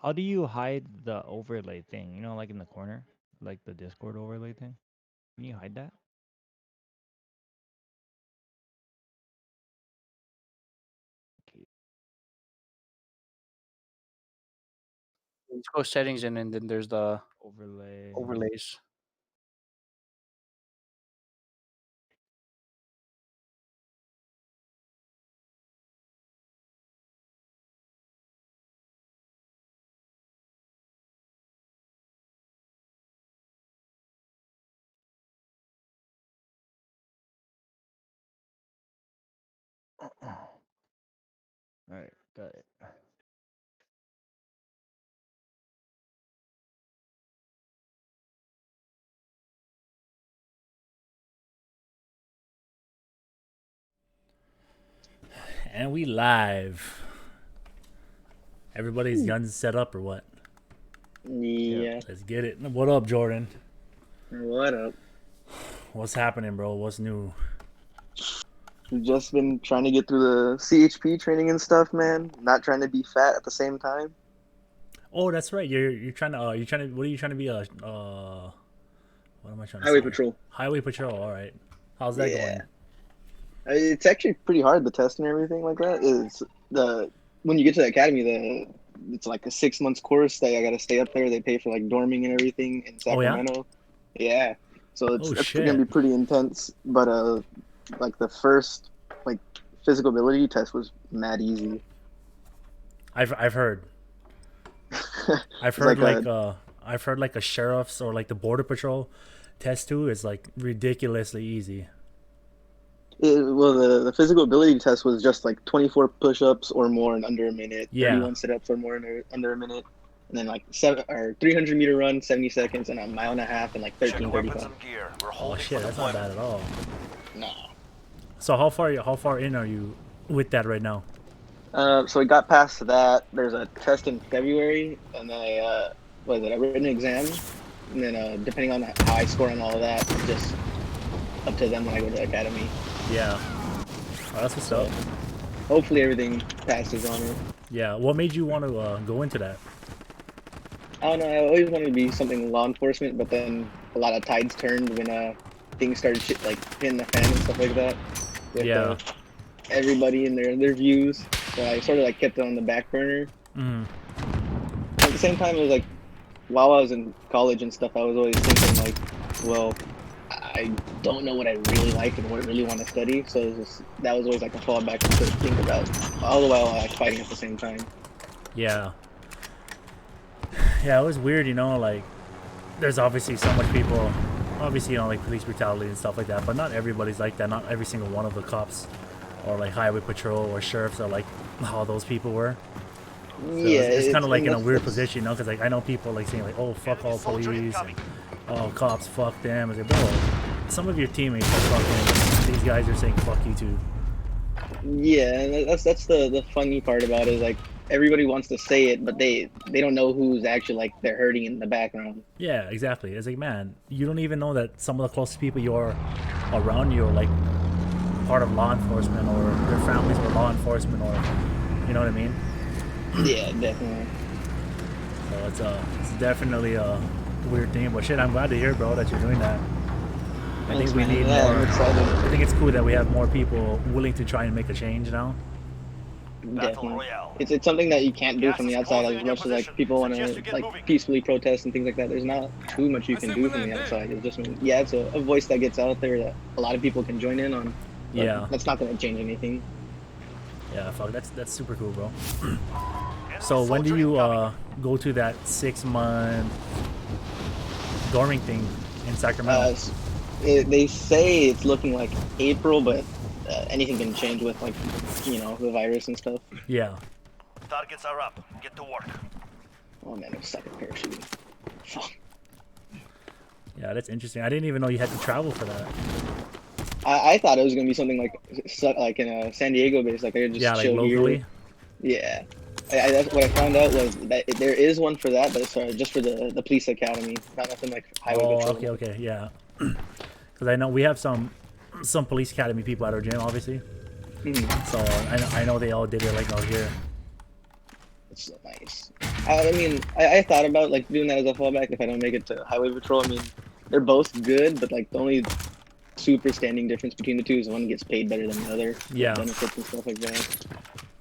How do you hide the overlay thing? You know, like in the corner, like the Discord overlay thing. Can you hide that? Okay. You just go settings and then there's the Overlay. overlays. All right, got it. And we live. Everybody's guns set up or what? Yep. Yeah. Let's get it. What up, Jordan? What up? What's happening, bro? What's new? We've just been trying to get through the CHP training and stuff, man. Not trying to be fat at the same time. Oh, that's right. You're trying to what are you trying to be what am I trying to Highway say? patrol. Highway patrol. All right. How's that Yeah. going? It's actually pretty hard, the test and everything like that. Is the when you get to the academy, it's like a 6 months course that I gotta stay up there. They pay for like dorming and everything in Oh yeah. Sacramento. Yeah. So Oh it's gonna be shit. pretty intense. But like the first like physical ability test was mad easy. I've heard. I've It's heard like like a I've heard like a sheriff's or like the border patrol test too is like ridiculously easy. Well, the physical ability test was just like 24 push-ups or more in under a minute, Yeah. 31 sit-ups or more in under a minute, and then like 300-meter run, 70 seconds, and a mile and a half in like Check weapons 13:35. and gear. We're Oh holding shit, for that's not deployment. bad at all. No. So how far in are you with that right now? So we got past that. There's a test in February, and then a written exam, and then depending on how I score on all of that, it's just up to them when I go to the academy. Yeah. Oh, that's what's up. Hopefully everything passes on it. Yeah. What made you want to go into that? I don't know. I always wanted to be something law enforcement, but then a lot of tides turned when things started like hitting the fan and stuff like that. With Yeah. everybody and their views, so I sort of like kept it on the back burner. Mm. At the same time, it was like while I was in college and stuff, I was always thinking like, well, I don't know what I really like and what I really want to study. So it was just, that was always like a fallback to think about, all the while like fighting at the same time. Yeah. Yeah, it was weird, like there's obviously so much people, obviously, like police brutality and stuff like that, but not everybody's like that. Not every single one of the cops or like highway patrol or sheriffs are like how those people were. So Yeah, it's kind of like in a weird that's position, because like I know people like saying like, oh, fuck all police, and, oh, cops, fuck them. I say, bro, some of your teammates are fucking, these guys are saying fuck you too. yeah, and that's the funny part about it. Like everybody wants to say it, but they don't know who's actually like they're hurting in the background. Yeah, exactly. It's like, man, you don't even know that some of the closest people you're around you are like part of law enforcement, or their families were law enforcement, or you know what I mean. Yeah, definitely. So it's definitely a weird thing, but shit, I'm glad to hear, bro, that you're doing that. I Thanks, think we man. need Yeah, more. I'm excited. I think it's cool that we have more people willing to try and make a change now. Battle Definitely. Royale. It's something that you can't do Gas from the is outside closing as in your much as like position. people want Suggest to you get like moving. peacefully protest and things like that. There's not too much you can do from the outside. It's just yeah, it's a voice that gets out there that a lot of people can join in on. But Yeah, that's not going to change anything. yeah, fuck, that's super cool, bro. Enemy So when do soldier you incoming. go to that 6 month dorming thing in Sacramento? They say it's looking like April, but anything can change with like the virus and stuff. Yeah. Targets are up. Get to work. Oh man, I'm stuck in parachuting. Fuck. Yeah, that's interesting. I didn't even know you had to travel for that. I thought it was gonna be something like in a San Diego base, like I could just Yeah, like chill locally. here. Yeah, that's what I found out was that there is one for that, but it's just for the police academy, not nothing like highway Oh, patrol. okay, yeah. Because I know we have some police academy people at our gym, obviously. Mm-hmm. So I know they all did it like out here. It's so nice. I mean, I thought about like doing that as a fallback if I don't make it to highway patrol. I mean, they're both good, but like the only super standing difference between the two is one gets paid better than the other. with Yeah. benefits and stuff like that.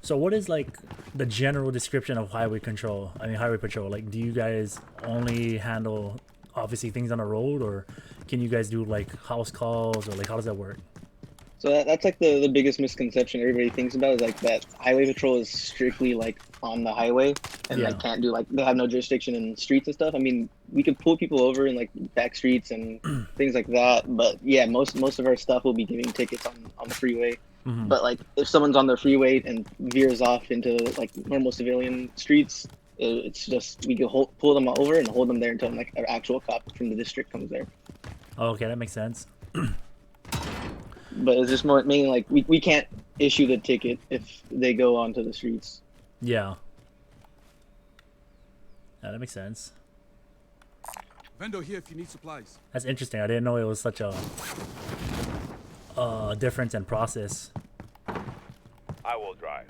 So what is like the general description of highway control? I mean, highway patrol. Like, do you guys only handle obviously things on the road, or can you guys do like house calls, or like how does that work? So that's like the biggest misconception everybody thinks about is like that highway patrol is strictly like on the highway and Yeah. like can't do like they have no jurisdiction in streets and stuff. I mean, we could pull people over in like back streets and things like that, but yeah, most of our stuff will be giving tickets on the freeway. Mhm. But like if someone's on the freeway and veers off into like normal civilian streets, it's just we can pull them over and hold them there until like an actual cop from the district comes there. Oh, okay, that makes sense. But it's just more mainly like we can't issue the ticket if they go onto the streets. Yeah. Yeah, that makes sense. Vendor here if you need supplies. That's interesting. I didn't know it was such a difference in process. I will drive.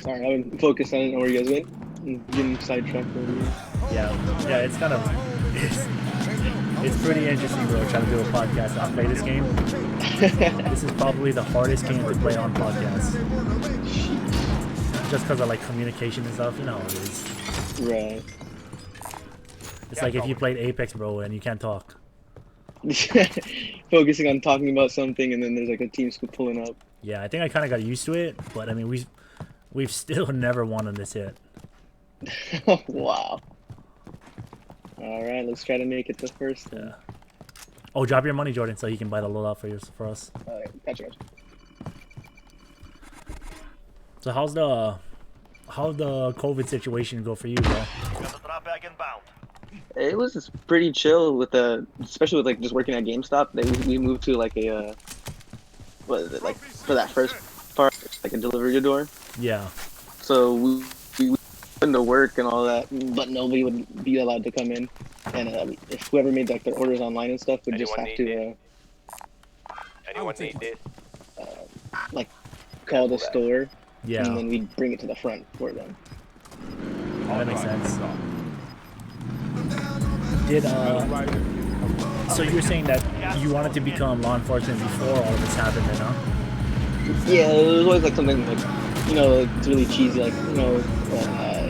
Sorry, I would focus on it where you guys went. I'm getting sidetracked over here. Yeah, it's kind of it's pretty interesting, bro. Trying to do a podcast and play this game. This is probably the hardest game to play on podcast, just because of like communication and stuff. You know how it is. Right. It's like if you played Apex, bro, and you can't talk. Focusing on talking about something and then there's like a team pulling up. Yeah, I think I kind of got used to it, but I mean, we've still never won on this hit. Wow. All right, let's try to make it the first. Yeah. Oh, drop your money, Jordan, so you can buy the loadout for us. All right, gotcha. So how's the COVID situation go for you, bro? Got the drop bag inbound. It was just pretty chill with especially with like just working at GameStop. We moved to like a what is it like for that first part like a delivery to door. Yeah. So we went into work and all that, but nobody would be allowed to come in. And if whoever made like their orders online and stuff would just Anyone have need to Anyone need this? like call the store Yeah. and then we'd bring it to the front for them. That makes sense. Did so you were saying that you wanted to become law enforcement before all of this happened, then, huh? Yeah, it was always like something like, you know, it's really cheesy, like, you know,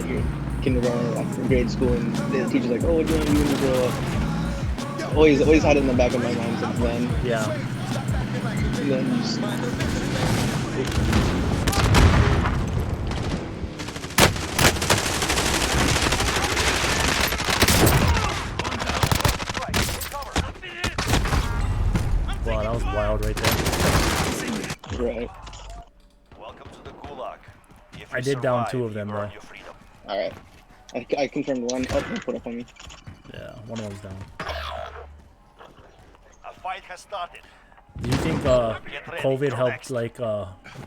you're kindergarten or like grade school and the teacher's like, oh, what do you want to do when you grow up? Always had it in the back of my mind since then. Yeah. And then just, Wow, that was wild right there. right. Welcome to the gulag. If I you did down survive, 2 of them, you earn though. your freedom. All right. I confirmed one. Oh, don't put up on me. Yeah, one of them's down. A fight has started. Do you think COVID helped like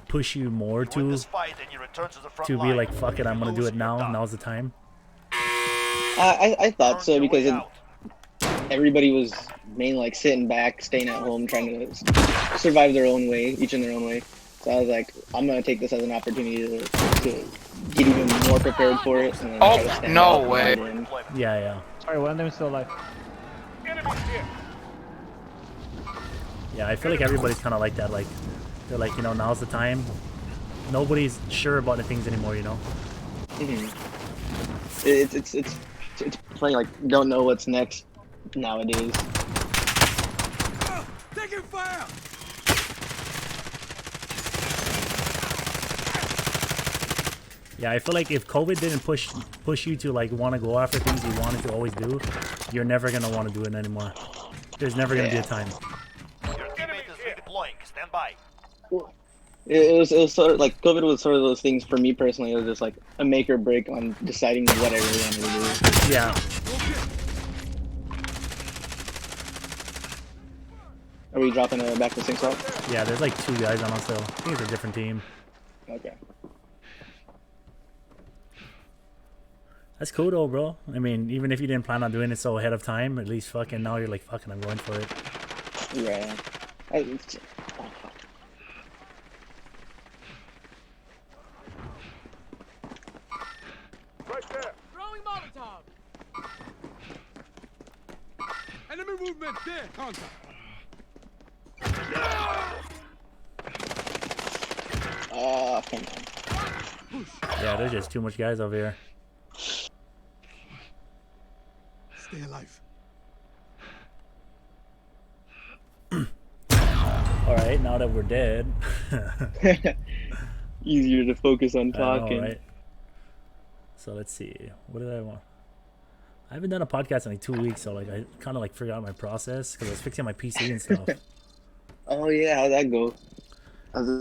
push you more You win to this fight and you return to the front be line. like, fuck it, I'm gonna do Lose, it you're now. done. Now's the time. I thought Earn so your because way it, out. everybody was mainly like sitting back, staying at home, trying to survive their own way, each in their own way. So I was like, I'm gonna take this as an opportunity to get even more prepared for it. And then try to stand no out and way. get in. Yeah, yeah. Sorry, one of them is still alive. Yeah, I feel like everybody's kind of like that. Like, they're like, you know, now's the time. Nobody's sure about the things anymore, you know? Mhm. It's funny, like don't know what's next nowadays. Taking fire! Yeah, I feel like if COVID didn't push you to like want to go after things you wanted to always do, you're never gonna want to do it anymore. There's never gonna be a time. Your teammate is redeploying. Stand by. It was sort of like COVID was sort of those things for me personally. It was just like a make or break on deciding what I really wanted to do. Yeah. Are we dropping back to same spot? Yeah, there's like 2 guys on us still. I think it's a different team. Okay. That's cool though, bro. I mean, even if you didn't plan on doing it so ahead of time, at least fucking now you're like, fucking, I'm going for it. Yeah. Enemy movement there. Contact. Come on. Push. Yeah, there's just too much guys over here. Stay alive. Alright, now that we're dead. Easier to focus on I know, talking. right? So let's see. What did I want? I haven't done a podcast in like 2 weeks, so like I kind of like forgot my process because I was fixing my PC and stuff. Oh yeah, how'd that go?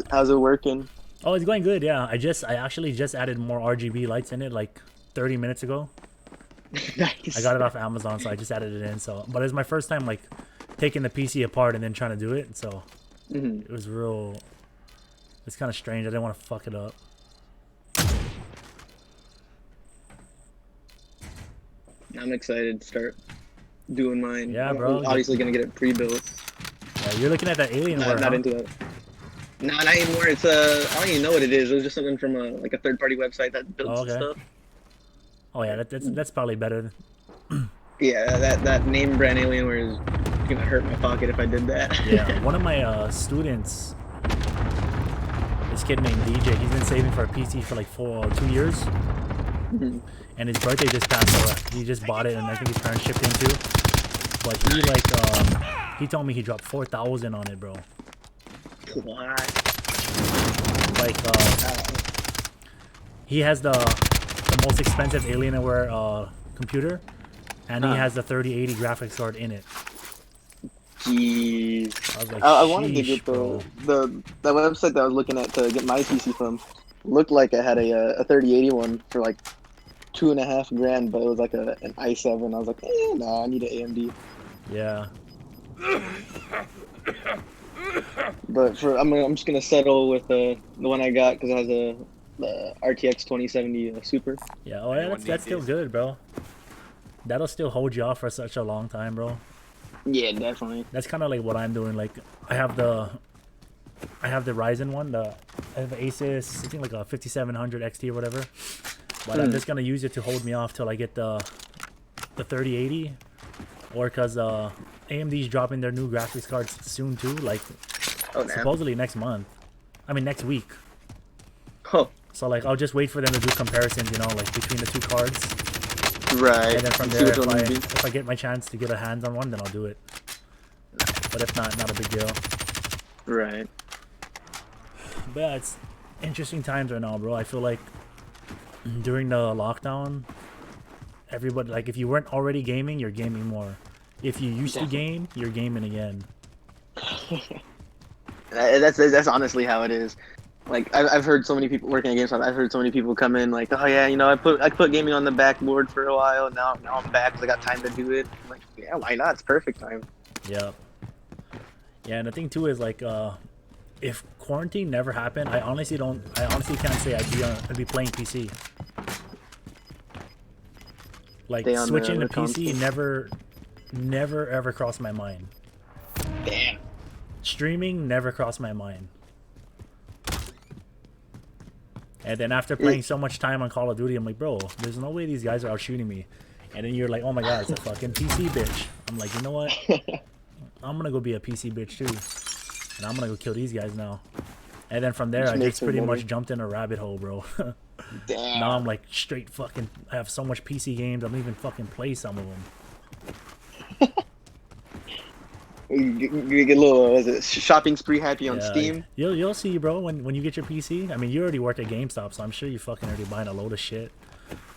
How's it working? Oh, it's going good. Yeah, I actually just added more RGB lights in it like 30 minutes ago. Nice. I got it off Amazon, so I just added it in. So, but it was my first time like taking the PC apart and then trying to do it. So it was real. It's kind of strange. I didn't want to fuck it up. I'm excited to start doing mine. Yeah, I'm bro. obviously gonna get it pre-built. You're looking at that Alienware. Not into that. No, not anymore. It's I don't even know what it is. It was just something from like a third-party website that builds okay. stuff. Oh yeah, that's probably better. Yeah, that name brand Alienware is gonna hurt my pocket if I did that. Yeah, one of my students, this kid named DJ, he's been saving for a PC for like 2 years. And his birthday just passed, so he just bought it, and I think his parents shipped in too. But he like he told me he dropped 4,000 on it, bro. What? Like he has the most expensive Alienware computer, and he has the 3080 graphics card in it. Jeez. I was like, I wanted to sheesh, get bro. the website that I was looking at to get my PC from. Looked like I had a 3080 one for like $2.5 grand, but it was like an i7. I was like, nah, I need an AMD. Yeah. But I'm just gonna settle with the one I got because it has the RTX 2070 Super. Yeah. Oh yeah, that's still good, bro. That'll still hold you off for such a long time, bro. Yeah, definitely. That's kind of like what I'm doing. Like I have the Ryzen one, I have the Asus, I think like a 5700 XT or whatever. But I'm just gonna use it to hold me off till I get the 3080, or because AMD's dropping their new graphics cards soon too, like supposedly next month. I mean next week. Oh. So like I'll just wait for them to do comparisons, you know, like between the two cards. Right. And then from there, if I get my chance to get a hands on one, then I'll do it. But if not, not a big deal. Right. But yeah, it's interesting times right now, bro. I feel like during the lockdown, everybody, like, if you weren't already gaming, you're gaming more. If you used to game, you're gaming again. That's honestly how it is. Like I've heard so many people working at GameStop. I've heard so many people come in like, oh yeah, you know, I put gaming on the backboard for a while. Now I'm back because I got time to do it. I'm like, yeah, why not? It's perfect time. Yep. Yeah, and the thing too is like, if quarantine never happened, I honestly can't say I'd be playing PC. Like switching to PC never ever crossed my mind. Damn. Streaming never crossed my mind. And then after playing so much time on Call of Duty, I'm like, bro, there's no way these guys are out shooting me. And then you're like, oh my god, it's a fucking PC bitch. I'm like, you know what? I'm gonna go be a PC bitch too. And I'm gonna go kill these guys now. And then from there, I just pretty much jumped in a rabbit hole, bro. Damn. Now I'm like straight fucking, I have so much PC games, I don't even fucking play some of them. You get a little, was it shopping spree happy on Steam? You'll see, bro, when you get your PC. I mean, you already work at GameStop, so I'm sure you fucking already buying a load of shit.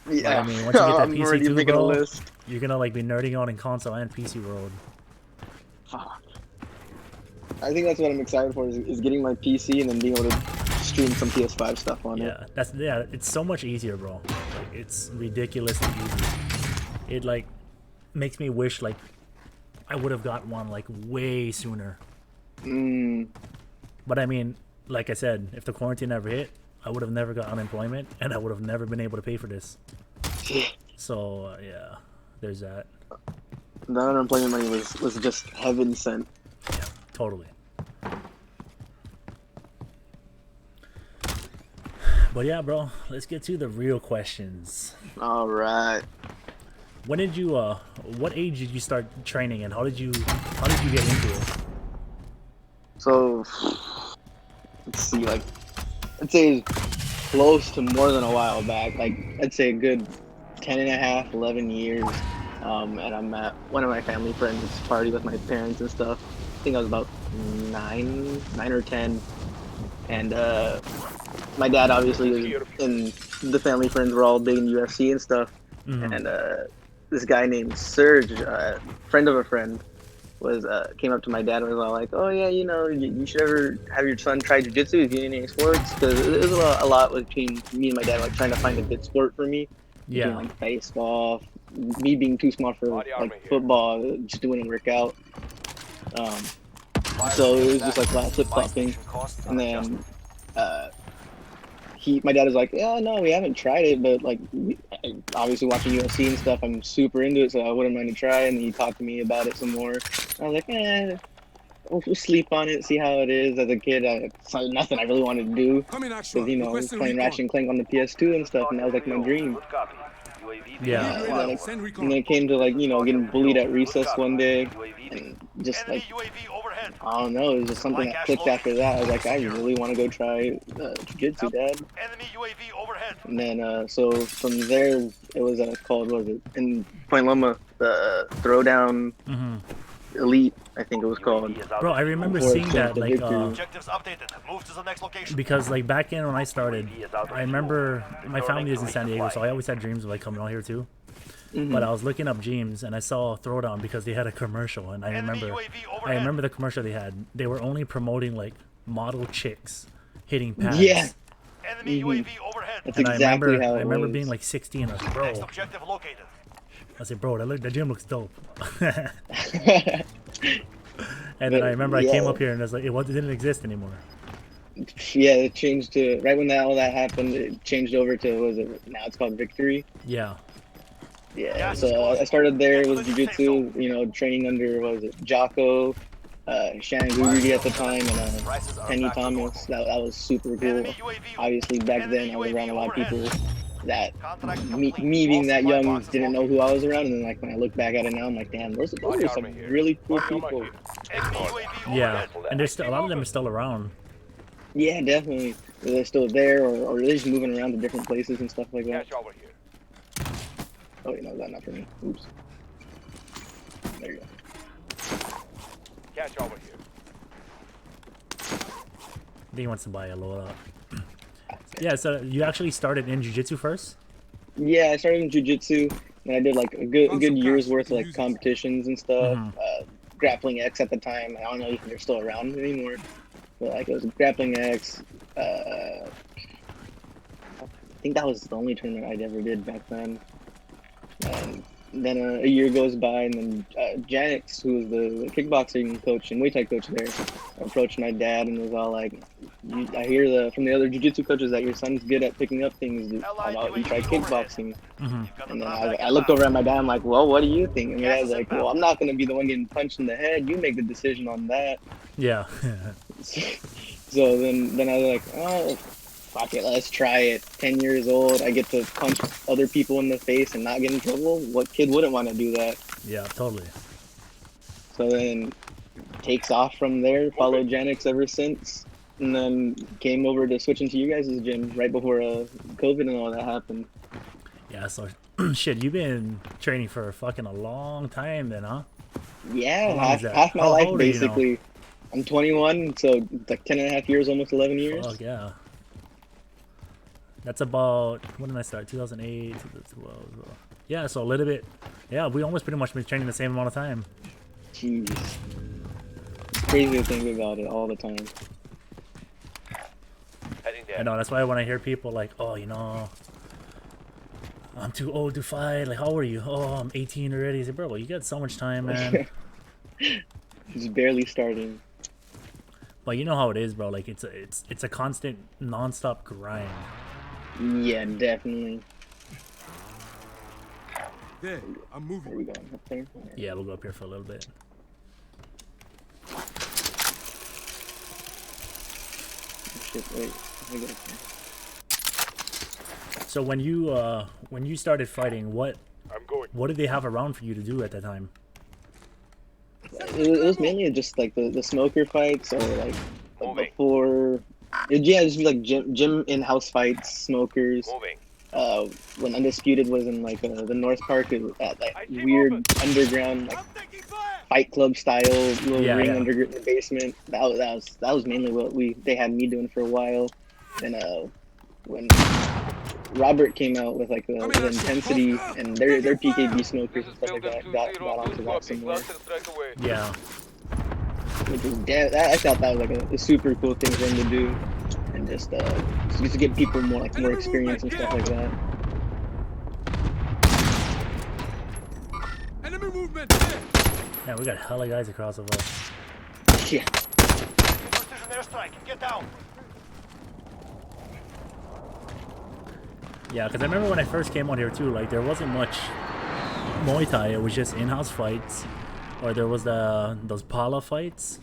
Yeah. But, I mean, once you get that I'm PC already too, making bro, a list. you're gonna like be nerding out in console and PC world. Fuck. I think that's what I'm excited for is getting my PC and then being able to stream some PS5 stuff on it. Yeah, it's so much easier, bro. Like, it's ridiculously easy. It like makes me wish like I would have got one like way sooner. But I mean, like I said, if the quarantine never hit, I would have never got unemployment and I would have never been able to pay for this. So yeah, there's that. The unemployment money was just heaven sent. Yeah, totally. But yeah, bro, let's get to the real questions. All right. When did you what age did you start training, and how did you get into it? So let's see, like I'd say it's close to more than a while back. Like I'd say a good 10 and a half, 11 years. And I'm at one of my family friends' party with my parents and stuff. I think I was about 9 or 10, and my dad obviously was in the family friends were all big in UFC and stuff. Mhm. And this guy named Serge, friend of a friend, was came up to my dad and was all like, "Oh yeah, you should ever have your son try jujitsu if you need any sports." Because it was a lot between me and my dad, like trying to find a good sport for me, between Yeah. like baseball, me being too small for like football, just doing a workout. Um, so it was just like a lot of flip flopping, and then my dad was like, "Yeah, no, we haven't tried it, but like, obviously watching UFC and stuff, I'm super into it, so I wouldn't mind to try." And he talked to me about it some more. I was like, we'll sleep on it, see how it is. As a kid, it's nothing I really wanted to do, Coming because actual. playing Requesting recon. Ratchet and Clank on the PS2 and stuff, and that was like my dream. Good copy. UAV Yeah. Lead And radar. then it, Send and recon. then it came to like getting bullied at recess one day, and just Enemy like UAV overhead. I don't know, it was just something that clicked after that. I was like, I really want to go try jiu-jitsu, Dad. Enemy UAV overhead. And then, so from there, it was called, what was it? In Point Loma, the Throwdown Mhm. Elite, I think it was called. Bro, I remember Before it seeing changed that to like Victory. Objectives updated. Move to the next location. because like back in when I started, I remember my family is in San Diego, so I always had dreams of like coming out here too. But I was looking up gyms and I saw Throwdown because they had a commercial, and I Enemy remember UAV overhead. the commercial they had. They were only promoting like model chicks hitting pads. Yeah, Enemy UAV overhead. that's And exactly how I it remember was. being like 16. I was like, bro, Next objective located. I said, bro, that gym looks dope. And then I remember I came Yeah. up here and it was like, it didn't exist anymore. Yeah, it changed to, right when all that happened, it changed over to, what was it, now it's called Victory. Yeah. Yeah, so I started there with jiu-jitsu, training under, what was it, Jocko, Shannon Rudy at the time, and Penny Thomas. That was super cool. Enemy UAV. Obviously, back then, I was around a lot of people that, Contract me complete. being that All supply young, boxes didn't know located. who I was around, and then, like, when I look back at it now, I'm like, damn, those are some really cool people. Enemy UAV Yeah. overhead. And there's still, a lot of them are still around. Yeah, definitely. They're still there, or they're just moving around to different places and stuff like that. over here. Oh, wait, no, that's not for me. Oops. There you go. Catch over here. I think he wants to buy a load up. Yeah, so you actually started in jiu-jitsu first? Yeah, I started in jiu-jitsu, and I did like a good year's Concept worth of like users. competitions and stuff. Mhm. Grappling X at the time. I don't know if they're still around anymore, but like it was Grappling X. I think that was the only tournament I ever did back then. And then a year goes by, and then Janix, who was the kickboxing coach and Muay Thai coach there, approached my dad and was all like, "I hear from the other jiu-jitsu coaches that your son's good at picking up things. How about you try kickboxing?" Mhm. And then I looked over at my dad. I'm like, "Well, what do you think?" And my dad's like, "Well, I'm not gonna be the one getting punched in the head. You make the decision on that." Yeah. So then I was like, "Oh, fuck it, let's try it." 10 years old, I get to punch other people in the face and not get in trouble. What kid wouldn't want to do that? Yeah, totally. So then takes off from there. Followed Janix ever since, and then came over to switching to you guys' gym right before COVID and all that happened. Yeah, so shit, you've been training for fucking a long time then, huh? Yeah, How long is that? half my How life old are you now? basically. I'm 21, so it's like 10 and a half years, almost 11 years. Fuck yeah. That's about, when did I start? 2008, 2012. Yeah, so a little bit. Yeah, we almost pretty much been training the same amount of time. Jeez. It's crazy to think about it all the time. Heading there. I know, that's why when I hear people like, oh, I'm too old to fight. Like, how old are you? Oh, I'm 18 already. I say, bro, you got so much time, man. Just barely starting. But you know how it is, bro. Like, it's a constant, non-stop grind. Yeah, definitely. There, I'm Where moving. are we going? Up there? Yeah, we'll go up here for a little bit. Shit, wait. Let me go up there. So when you started fighting, what I'm going. What did they have around for you to do at that time? It was mainly just like the smoker fights or like Moving. before. Yeah, just be like gym in-house fights, smokers. Moving. When Undisputed was in like the North Park, that like I see weird movement. underground like I'm taking fire. fight club style little Yeah, ring yeah. under in the basement. That was mainly what they had me doing for a while. And when Robert came out with like the intensity and their PKB smokers and stuff like that got onto that some more. Yeah. Which is I thought that was like a super cool thing for him to do, and just to get people more experience and stuff like that. Enemy movement. There. Yeah, we got hella guys across of us. Yeah. Precision airstrike. Get down. Yeah, because I remember when I first came out here too, like there wasn't much Muay Thai. It was just in-house fights, or there was those Pala fights.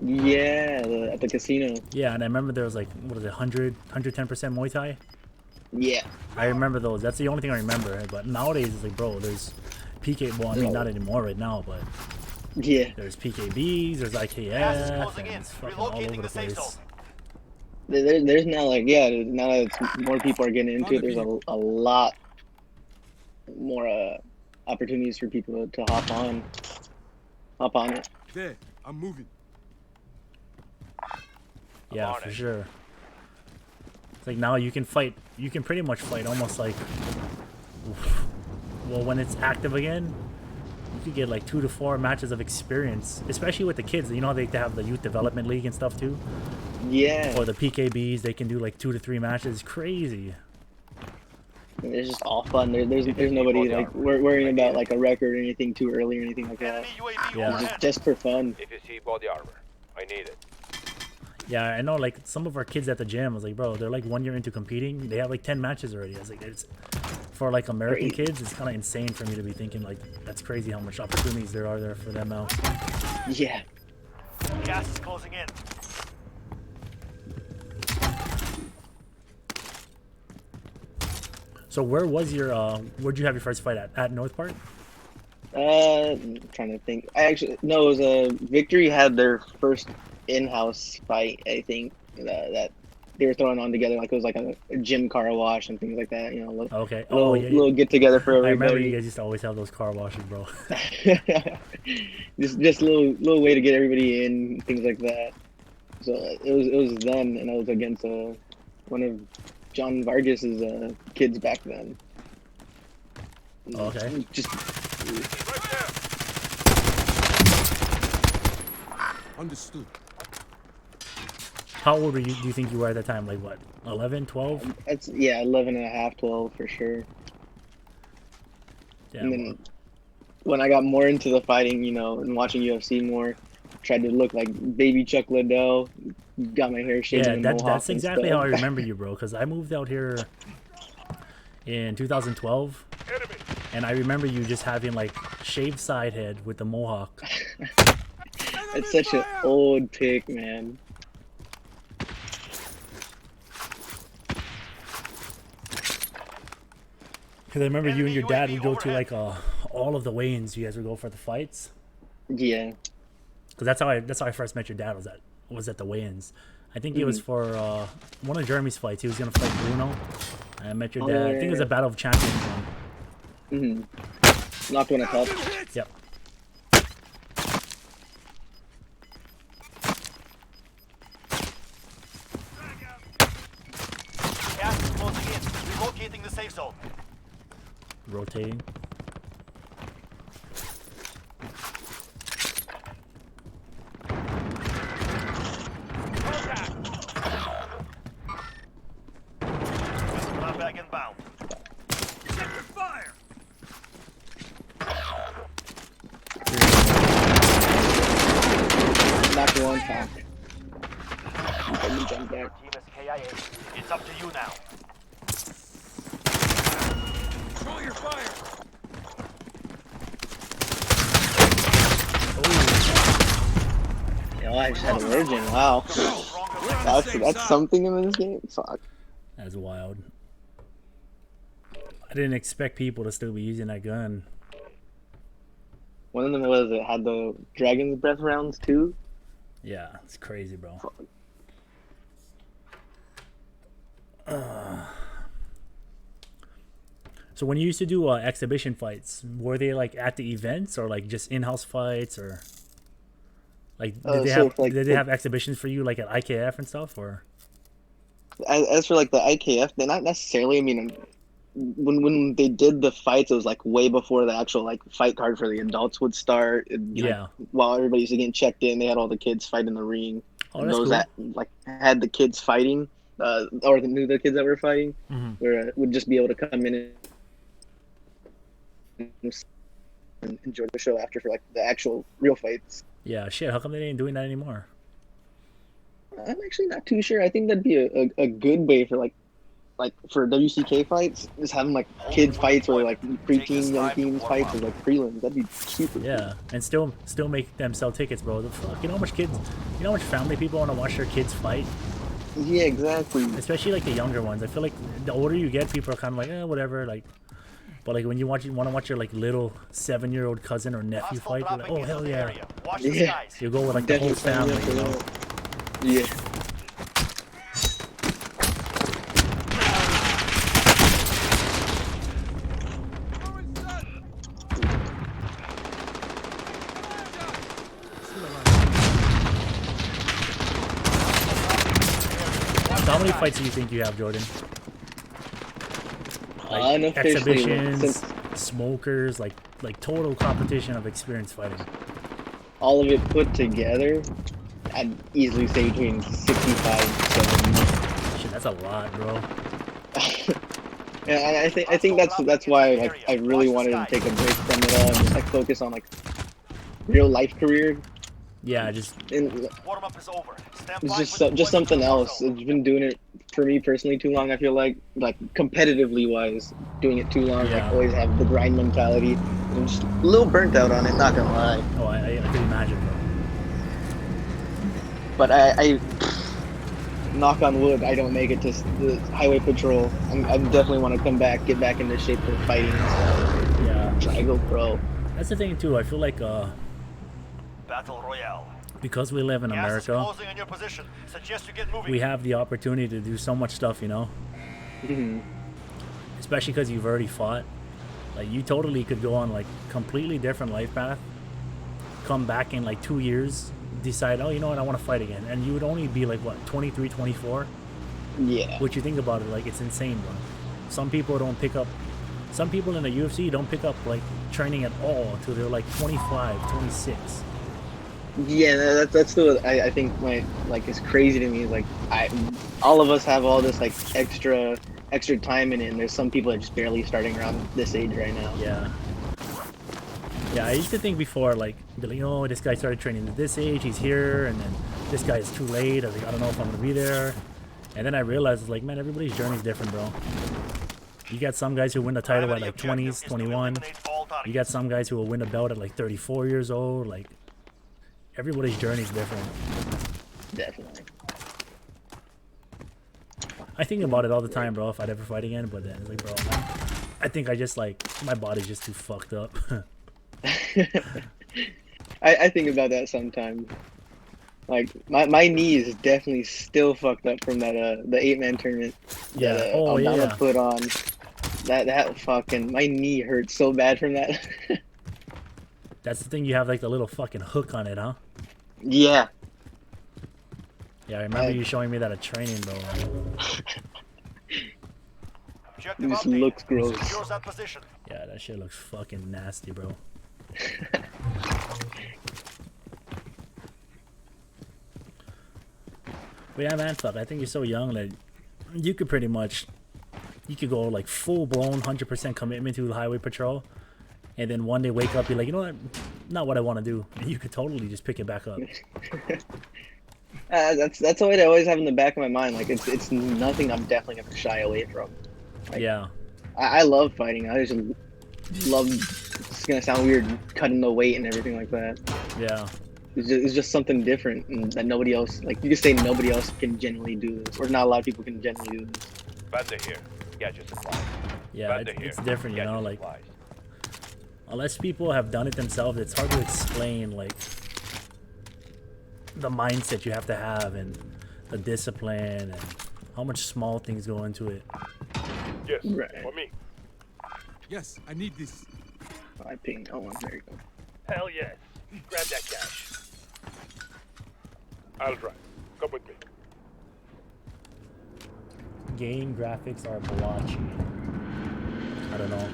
Yeah, at the casino. Yeah, and I remember there was like, what is it, 110% Muay Thai? Yeah. I remember those. That's the only thing I remember. But nowadays, it's like, bro, there's PK. Well, I mean, not anymore right now, but Yeah. there's PKBs, there's Gas is IKF, closing and in. it's fucking all Relocating over the the safe place. zone. There's now like now that it's, more people are getting into it, there's a lot more opportunities for people to hop on it. There. I'm moving. Yeah, on for it. sure. It's like now you can fight. You can pretty much fight almost like. Well, when it's active again, you could get like 2 to 4 matches of experience, especially with the kids. You know, they have the youth development league and stuff too. Yeah. Or the PKBs, they can do like 2 to 3 matches. Crazy. And it's just all fun. There's nobody like worrying about like a record or anything too early or anything like that. Enemy UAV Yeah. overhead. Just for fun. If you see body armor, I need it. Yeah, I know. Like some of our kids at the gym, I was like, bro, they're like 1 year into competing. They have like 10 matches already. I was like, it's for like American kids, it's kind of insane for me to be thinking like that's crazy how much opportunities there are there for them now. Yeah. Gas is closing in. So where was your where'd you have your first fight at North Park? I'm trying to think. I actually no, it was Victory had their first in-house fight. I think that they were throwing on together like it was like a gym car wash and things like that. You know, Okay. little, Oh yeah, little get together for I remember you everybody. guys used to always have those car washes, bro. just little way to get everybody in, things like that. So it was them, and I was against one of John Vargas's kids back then. Okay. Just Right there. Understood. How old were you? Do you think you were at that time? Like what? 11, 12? that's 11 and a half, 12 for sure. Yeah. And then when I got more into the fighting, you know, and watching UFC more, tried to look like baby Chuck Liddell. Got my hair shaved Yeah, and that's and exactly how I stuff. remember you, bro. Because I moved out here in 2012, Enemy. and I remember you just having like shaved side head with the mohawk. It's such an old pic, man. Because I remember you and your dad would go to like all of the weigh-ins. You guys would go for the fights. Yeah. Because that's how I first met your dad. Was at the weigh-ins. I think it was for one of Jeremy's fights. He was gonna fight Bruno. And I met your dad. I think it was a Battle of Champions one. Knocked one up. Yep. Gas is closing in. Relocating the safe zone. Rotating. Contact. Not back inbound. Sector fire. Knocked one top. Let me jump back. Team is KIA. It's up to you now. Control your fire. Yo, I just had a virgin. Wow. That's something in this game. Fuck. That's wild. I didn't expect people to still be using that gun. One of them had the dragon's breath rounds too. Yeah, it's crazy, bro. So when you used to do exhibition fights, were they like at the events or like just in-house fights, or like did they have exhibitions for you like at IKF and stuff, or? As for like the IKF, they're not necessarily. I mean, when they did the fights, it was like way before the actual like fight card for the adults would start. It'd be, Yeah. Like, while everybody's getting checked in, they had all the kids fight in the ring. Oh, And that's those cool. that like had the kids fighting, or knew the kids that were fighting, Mhm. where would just be able to come in and enjoy the show after for like the actual real fights. Yeah, shit. How come they ain't doing that anymore? I'm actually not too sure. I think that'd be a good way for like for WCK fights, just having like kids fights or like preteen, young teens fights or like prelims. That'd be super. Yeah, and still make them sell tickets, bro. The fuck, you know how much kids, you know how much family people want to watch their kids fight, Cool. Yeah, exactly. especially like the younger ones. I feel like the older you get, people are kind of like, whatever, like. But like when you want to watch your like little 7-year-old cousin or nephew Hostile fight, you're like, dropping oh into hell the yeah! area. Watch the Yeah. skies. You go with like the whole Definitely family, you know. Yeah. So how many fights do you think you have, Jordan? Like Unofficially, exhibitions, since smokers, like total competition of experience fighting. all of it put together, I'd easily say between 65 and 70. Shit, that's a lot, bro. Yeah, I think that's why like I really wanted to take a break from it all and just like focus on like real life career. Yeah, just And Warm up is over. Stand it's by just with the just weapons something in the else. zone. It's been doing it for me personally too long. I feel like competitively wise, doing it too long. Yeah. Like always have the grind mentality. I'm just a little burnt out on it. Not gonna lie. oh, I can imagine, bro. But I knock on wood, I don't make it to the highway patrol. I definitely want to come back, get back into shape for fighting and stuff. Yeah, Try to go pro. that's the thing too. I feel like Battle Royale. because we live in Gas is America, closing on your position. Suggest you get moving. we have the opportunity to do so much stuff, you know. Mhm. Especially because you've already fought. Like you totally could go on like completely different life path. Come back in like 2 years, decide, oh, you know what, I want to fight again, and you would only be like what 23, 24. Yeah. What you think about it, like it's insane, bro. Some people don't pick up. Some people in the UFC don't pick up like training at all until they're like 25, 26. Yeah, that's the I think my like is crazy to me. Like all of us have all this like extra time in it. And there's some people that are just barely starting around this age right now. Yeah. Yeah, I used to think before, like, be like, oh, this guy started training at this age, he's here, and then this guy is too late. I was like, I don't know if I'm gonna be there. And then I realized, like, man, everybody's journey is different, bro. You got some guys who win the title at like 20s, 21. You got some guys who will win a belt at like 34 years old. Like, everybody's journey is different. Definitely. I think about it all the time, bro, if I'd ever fight again, but then it's like, bro, man, I think I just, like, my body's just too fucked up. I think about that sometimes. Like my knee is definitely still fucked up from that the 8-man tournament. Yeah. That, Oh, Aldana yeah. put on. That fucking my knee hurts so bad from that. That's the thing, you have, like, the little fucking hook on it, huh? Yeah. Yeah, I remember you showing me that at training, bro. Objective This updated. looks gross. Secures that position. Yeah, that shit looks fucking nasty, bro. But yeah, man, fuck, I think you're so young that you could pretty much, you could go like full-blown 100% commitment to the highway patrol, and then one day wake up, be like, you know what, not what I want to do, and you could totally just pick it back up. That's what I always have in the back of my mind. Like it's nothing I'm definitely gonna shy away from. Like, Yeah, I love fighting. I just love. It's gonna sound weird, cutting the weight and everything like that. yeah. It's just something different and that nobody else. Like you could say nobody else can genuinely do this, or not a lot of people can genuinely do this. Bandit here. Get your supplies. Yeah, it's different, you know, like unless people have done it themselves, it's hard to explain like the mindset you have to have and the discipline and how much small things go into it. Yes, Right. for me. Yes, I need this. I pinged. Oh, there you go. Hell yes. Grab that cash. I'll drive. Come with me. Game graphics are blotchy. I don't know.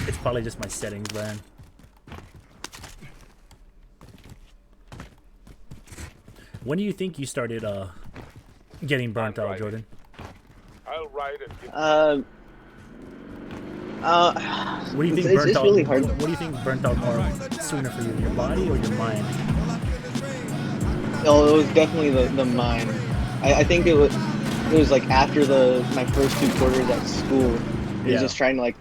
It's probably just my settings, man. When do you think you started getting burnt out, Jordan? I'll ride and give What do you think it's burnt out? really hard. What do you think burnt out more sooner for you, your body or your mind? Oh, it was definitely the mind. I think it was like after my first 2 quarters at school. It was just trying to like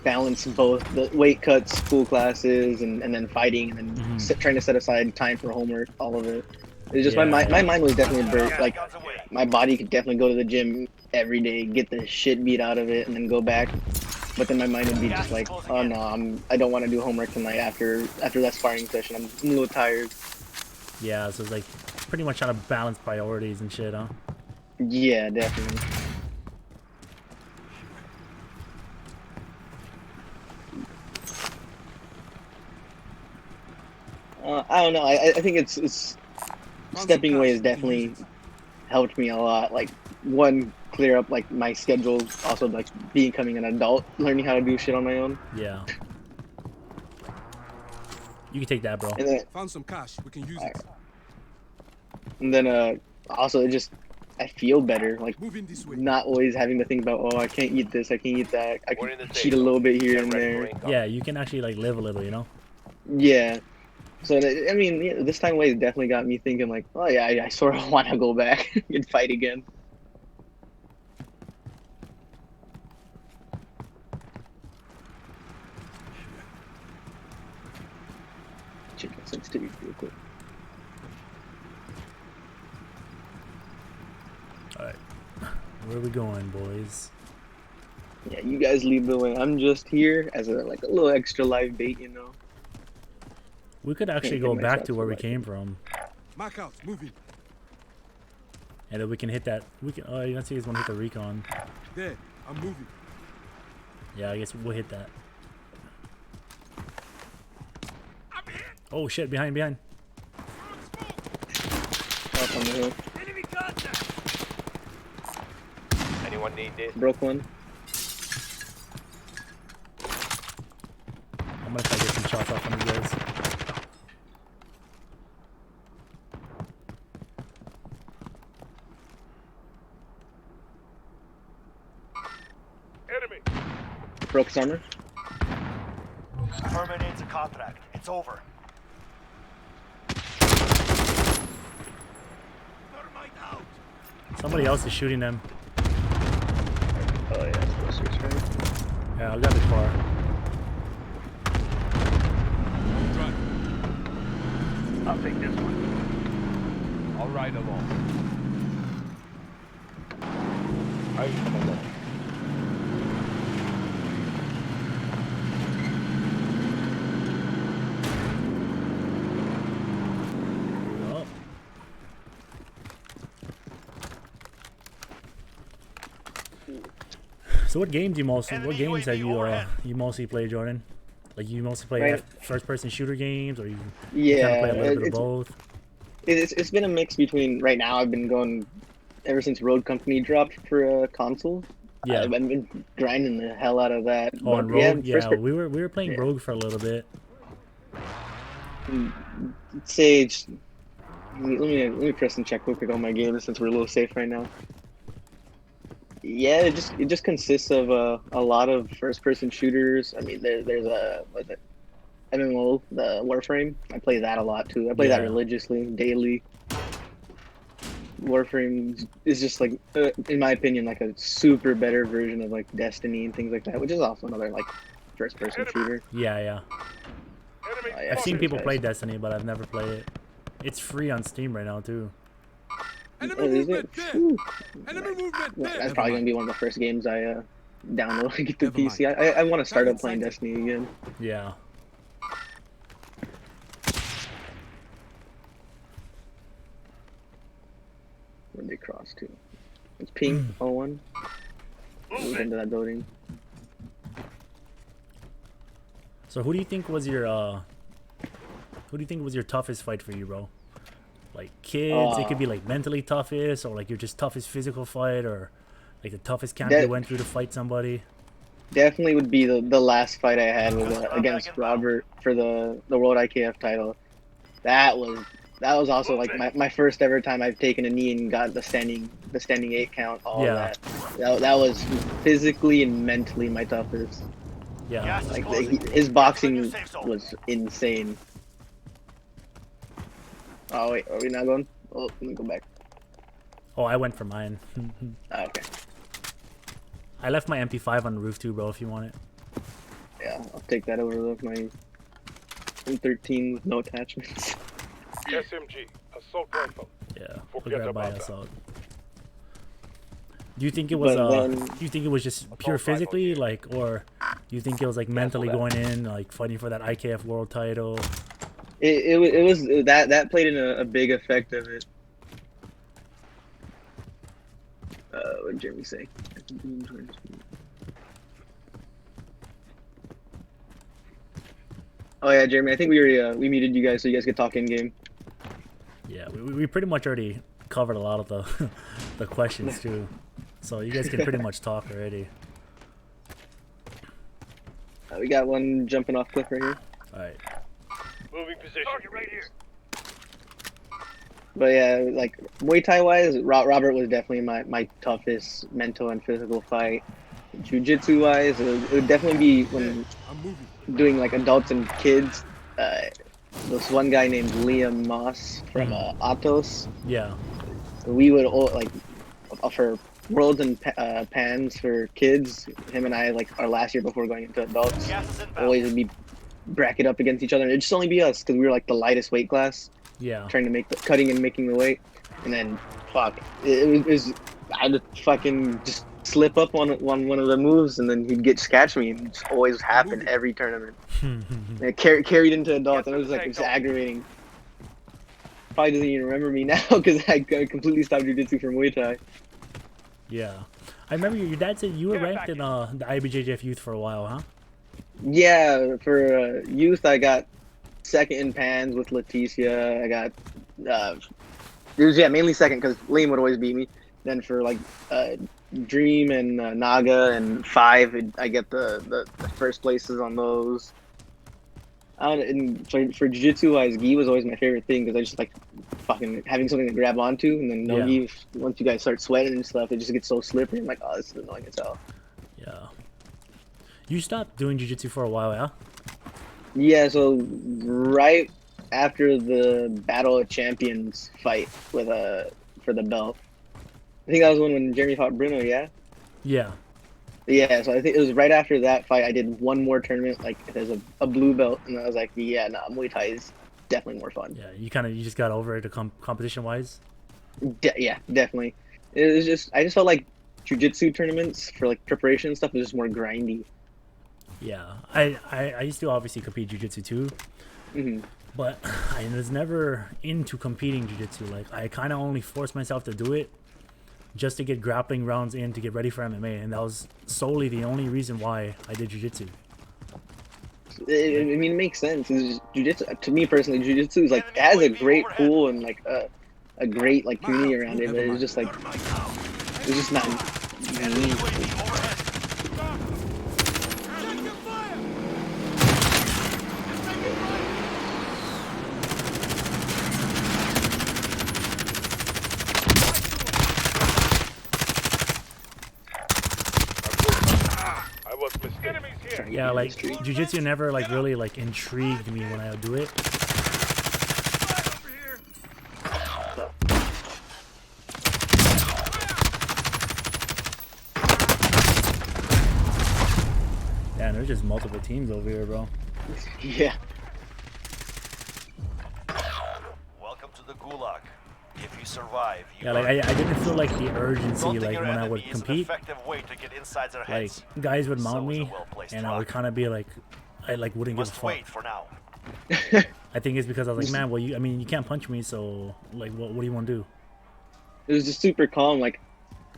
balance both the weight cuts, school classes, and then fighting, and then trying to set aside time for homework, all of it. It was just my mind was definitely burnt. Like my body could definitely go to the gym every day, get the shit beat out of it, and then go back. But then my mind would be just like, oh no, I don't want to do homework tonight after that sparring session. I'm a little tired. Yeah, so it's like pretty much trying to balance priorities and shit, huh? Yeah, definitely. I don't know. I think it's stepping away has definitely helped me a lot. Like, one, clear up like my schedule. Also, like becoming an adult, learning how to do shit on my own. Yeah. You can take that, bro. And then, Found some cash. We can use it. and then also it just I feel better. Like Moving this way. not always having to think about, oh, I can't eat this, I can't eat that. I We're can in the cheat safe a little bit here Get and ready for there. income. Yeah, you can actually like live a little, you know? Yeah. So I mean, yeah, this time away definitely got me thinking like, oh yeah, I sort of want to go back and fight again. Check my sensitivity real quick. Alright. Where are we going, boys? Yeah, you guys lead the way. I'm just here as a little extra live bait, you know. We could actually Can't go get my back shots to where for we life. came from. Mark out. Moving. And then we can hit that. We can. Oh, you don't see he's gonna hit the recon. There. I'm moving. Yeah, I guess we'll hit that. Oh shit! Behind. Up on the hill. Enemy contact. Anyone need this? Broke one. I'm gonna try to get some shots off on these guys. Enemy. Broke his armor. Terminates a contract. It's over. Thermite out. Somebody else is shooting them. Oh yeah, it's closer, right? Yeah, I got the car. Drive. I'll take this one. I'll ride along. I come along. Oh. So what games Enemy games have UAV you overhead. you mostly play, Jordan? Like you mostly play Right. first-person shooter games, or you kind Yeah, of play a little bit of it's, both? it's been a mix between. Right now, I've been going ever since Road Company dropped for a console. Yeah. I've been grinding the hell out of that. Oh, and But Rogue. yeah, Yeah, we were playing yeah. Rogue for a little bit. Sage. Let me press and check real quick on my game since we're a little safe right now. Yeah, it just consists of a lot of first-person shooters. I mean, there's a what's it, MMO, the Warframe. I play that a lot too. I play that Yeah. religiously, daily. Warframe is just like, in my opinion, like a super better version of like Destiny and things like that, which is also another like first-person shooter. Yeah, yeah. Enemy. Yeah, I've seen those people guys. play Destiny, but I've never played it. It's free on Steam right now too. Enemy Oh, is movement it? there. Whew. Enemy movement Well, there. that's probably gonna be one of the first games I download and get to Never mind. PC. I want to start up Target playing sighted. Destiny again. Yeah. Where'd they cross to? It's pink 01. Move into that building. So who do you think was your toughest fight for you, bro? Like kids, it could be like mentally toughest, or like your just toughest physical fight, or like the toughest camp you went through to fight somebody. Definitely would be the last fight I had was against Robert for the World IKF title. That was also like my first ever time I've taken a knee and got the standing 8 count. All Yeah. that was physically and mentally my toughest. Yeah. Gas is Like closing. his boxing Get to the new safe zone. was insane. Oh wait, are we not going? Oh, let me go back. Oh, I went for mine. Oh, okay. I left my MP5 on the roof too, bro. If you want it. Yeah, I'll take that over with my M13 with no attachments. SMG. Assault rifle. Yeah. We'll Forget grab my about ass out. Do you think it was But then- do you think it was just pure physically, like, or do you think it was like mentally going in, like fighting for that IKF world title? It was that played in a big effect of it. What did Jeremy say? Oh yeah, Jeremy. I think we muted you guys so you guys could talk in game. Yeah, we pretty much already covered a lot of the the questions too, so you guys can pretty much talk already. We got one jumping off cliff right here. All right. Moving position. Target right here. But yeah, like Muay Thai wise, Robert was definitely my toughest mental and physical fight. Jiu-Jitsu wise, it would definitely be when I'm moving. doing like adults and kids. This one guy named Liam Moss from Atos. Yeah. We would like for worlds and pans for kids. Him and I, like our last year before going into adults, Gas is inbound. always would be bracket up against each other. It'd just only be us because we were like the lightest weight class, Yeah. trying to make the cutting and making the weight. And then fuck, it was I had to fucking just slip up on one of the moves, and then he'd catch me, and it just always happened every tournament. And it carried into adults, and it was like it's aggravating. Probably doesn't even remember me now because I completely stopped jiu-jitsu for Muay Thai. Yeah. I remember your dad said you were Get it ranked back in the IBJJF youth for a while, huh? Yeah, for youth, I got second in pans with Leticia. I got it was mainly second because Liam would always beat me. Then for like Dream and Naga and 5, I get the first places on those. And for jiu-jitsu wise, gi was always my favorite thing because I just like fucking having something to grab onto, and then no gi. Once you guys start sweating and stuff, it just gets so slippery. I'm like, oh, this is annoying as hell. Yeah. You stopped doing jiu-jitsu for a while, yeah? Yeah, so right after the Battle of Champions fight with for the belt, I think that was when Jeremy fought Bruno. Yeah. Yeah. Yeah, so I think it was right after that fight. I did one more tournament, like there's a blue belt, and I was like, yeah, nah, Muay Thai is definitely more fun. Yeah. You just got over it competition wise. Yeah, definitely. It was I just felt like jiu-jitsu tournaments for like preparation and stuff was just more grindy. Yeah. I used to obviously compete jiu-jitsu too. Hmm. But I was never into competing jiu-jitsu. Like, I kind of only forced myself to do it just to get grappling rounds in to get ready for MMA, and that was solely the only reason why I did jiu-jitsu. I mean, it makes sense. Jiu-jitsu, to me personally, jiu-jitsu is like it has a great pool and like a great like community around it, but it's just like it's just not me. UAV overhead. I was mistaken. Enemies here. Yeah, like jiu-jitsu never like really like intrigued me when I would do it. Over here. Yeah, and there's just multiple teams over here, bro. Yeah. Welcome to the Gulag. If you survive, you Yeah, like I didn't feel like the urgency Daunting like your when I enemy would is an compete. effective way to get inside their Like heads. guys would So mount is a me, well-placed and I would rock. kind of be like, I like You wouldn't give a must fuck. wait for now. I think it's because I was like, man, well, I mean, you can't punch me, so like, what do you want to do? It was just super calm. Like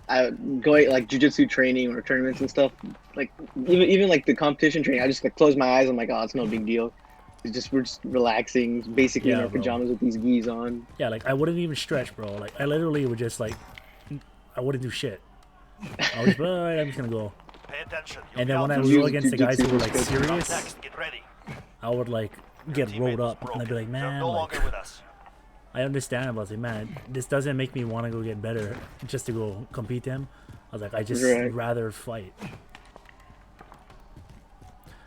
I going like jujitsu training or tournaments and stuff. Like even like the competition training, I just like close my eyes. I'm like, oh, it's no big deal. We're just relaxing, basically in Yeah, our bro. pajamas with these gis on. Yeah, like I wouldn't even stretch, bro. Like I literally would just like, I wouldn't do shit. I was just, all right, I'm just gonna go. Pay attention. You'll And be then when out I to was Use go against the guys jujitsu who were for like skills. Up serious, next, get ready. I would like get Teammate rolled was up, and I'd broken. be like, They're man, no like longer with us. I understand, but I was like, man, this doesn't make me want to go get better just to go compete them. I was like, I just Right. rather fight.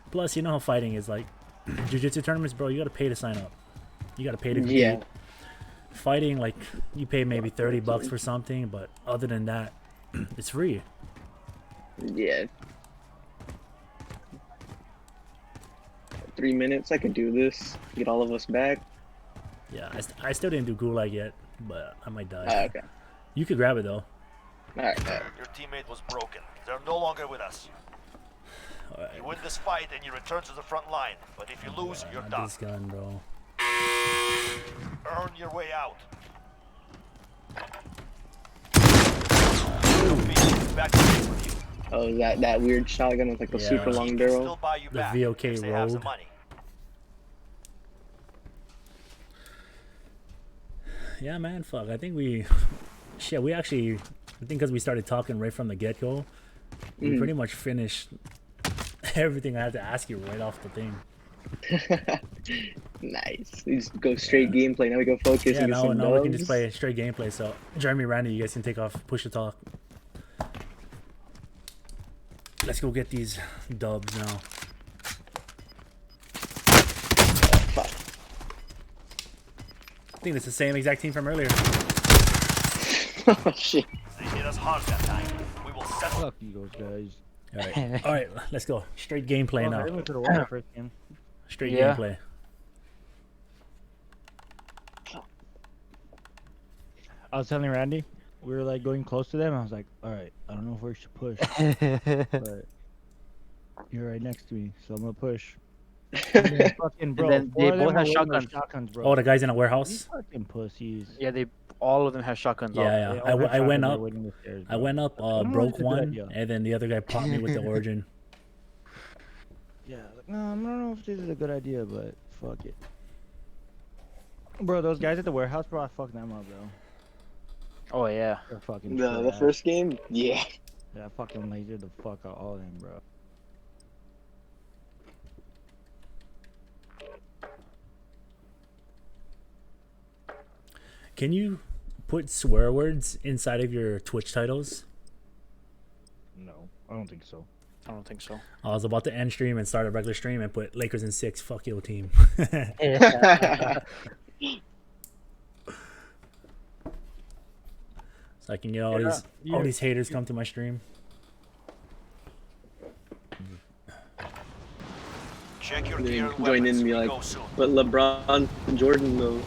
Plus, you know how fighting is like, jiu-jitsu tournaments, bro. You gotta pay to sign up. You gotta pay to compete. Yeah. Fighting, like, you pay maybe $30 for something, but other than that, it's free. Yeah. 3 minutes, I could do this. Get all of us back. Yeah, I still didn't do gulag yet, but I might die. Oh, okay. You could grab it though. Alright. Your teammate was broken. They're no longer with us. Alright. You win this fight and you return to the front line. But if you lose, you're Not done. this gun, bro. Earn your way out. Back to base with you. Oh, that weird shotgun with like the Yeah. super Team long can barrel. still buy you The back VOK if they have some Rogue. money. Yeah, man, fuck. I think we, shit, we actually, I think because we started talking right from the get-go, we pretty much finished everything I had to ask you right off the thing. Nice. We just go straight gameplay. Now we go focus Yeah, and get now some we can dubs. just play straight gameplay. So, Jeremy, Randy, you guys can take off, push the talk. Let's go get these dubs now. Fuck. I think it's the same exact team from earlier. Oh shit. They hit us hard that time. We will settle. Fuck you those guys. All right, let's go. Straight gameplay Well, I now. went to the water first game. Straight Yeah. gameplay. I was telling Randy, we were like going close to them. I was like, all right, I don't know if we should push, but you're right next to me, so I'm gonna push. And then fucking bro, then four they of them both were have waiting with shotguns. shotguns, bro. Oh, the guys in a These warehouse. fucking pussies. Yeah, all of them have shotguns. Yeah, on. yeah. They all had I went shotguns, they up. were waiting upstairs, I bro. went up, don't know if broke it's a good one, idea. and then the other guy popped me with the origin. Yeah, like, no, I don't know if this is a good idea, but fuck it. Bro, those guys at the warehouse, bro, I fucked them up, bro. Oh yeah. They're fucking The trash. first game? Yeah. Yeah, I fucking lasered the fuck out all of them, bro. Can you put swear words inside of your Twitch titles? No, I don't think so. I don't think so. I was about to end stream and start a regular stream and put Lakers in 6. Fuck your team. So I can get all these haters come to my stream. Check your Then gear and join in weapons. and be We like, go soon. but LeBron Jordan though.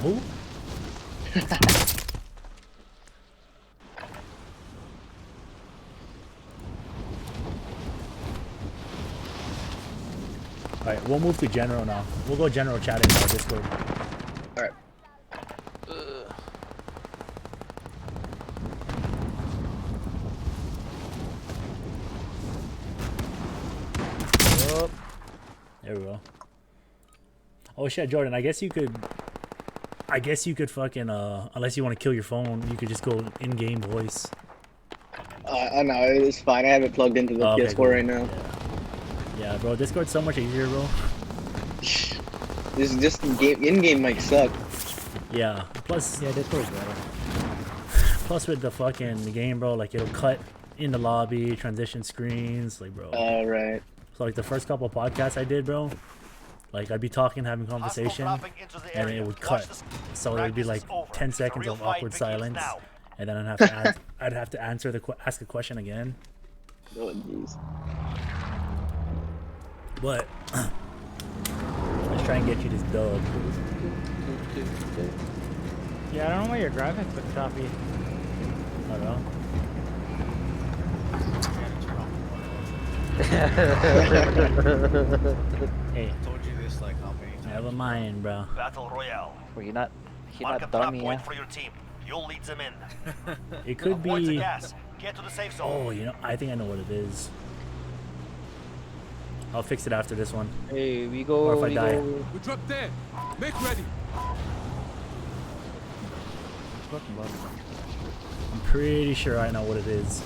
Who? Alright, we'll move to general now. We'll go general chatting in our Discord. Alright. There we go. Oh shit, Jordan, I guess you could fucking unless you want to kill your phone, you could just go in-game voice. I know, it's fine. I have it plugged into the Oh, okay, PS4 cool. right now. Yeah, bro, Discord's so much easier, bro. This is just in-game might suck. Yeah. Plus, Yeah, Discord's better. plus with the fucking game, bro, like it'll cut in the lobby, transition screens, like, bro. Alright. So like the first couple of podcasts I did, bro, like I'd be talking, having Hostile conversation, dropping into the and area. it would Watch cut. this- So it would be like Practice is over. 10 The seconds real of fight awkward begins silence, now. and then I'd have to answer ask a question again. Oh, jeez. But let's try and get you this dub. Yeah, I don't know why your graphics look choppy. I don't know. Hey, Told you this like how many times? never mind, bro. Battle Royale. Well, you're not Mark a trap dummy, point yeah? for your team. You'll lead them in. It could Avoid the be. gas. Get to the safe zone. Oh, you know, I think I know what it is. I'll fix it after this one. Hey, we Or go. if I die. We drop there. Make ready. I'm pretty sure I know what it is.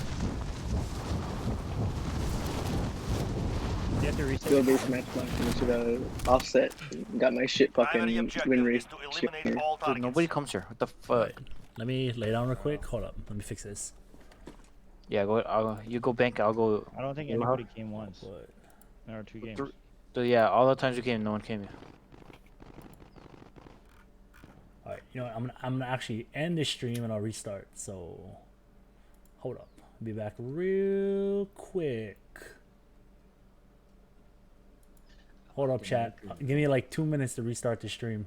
You have to reset. Skill based match play to the offset. Got my shit Primary fucking objective win is rate. to eliminate all Dude, targets. nobody comes here. What the fuck? Alright, let me lay down real quick. Hold up. Let me fix this. Yeah, go. You go bank. I'll go. I don't think Well, anybody came once. But There are 2 games. So yeah, all the times you came, no one came here. alright, you know what? I'm gonna actually end this stream and I'll restart. So hold up. I'll be back real quick. Hold up, chat. Give me like 2 minutes to restart the stream.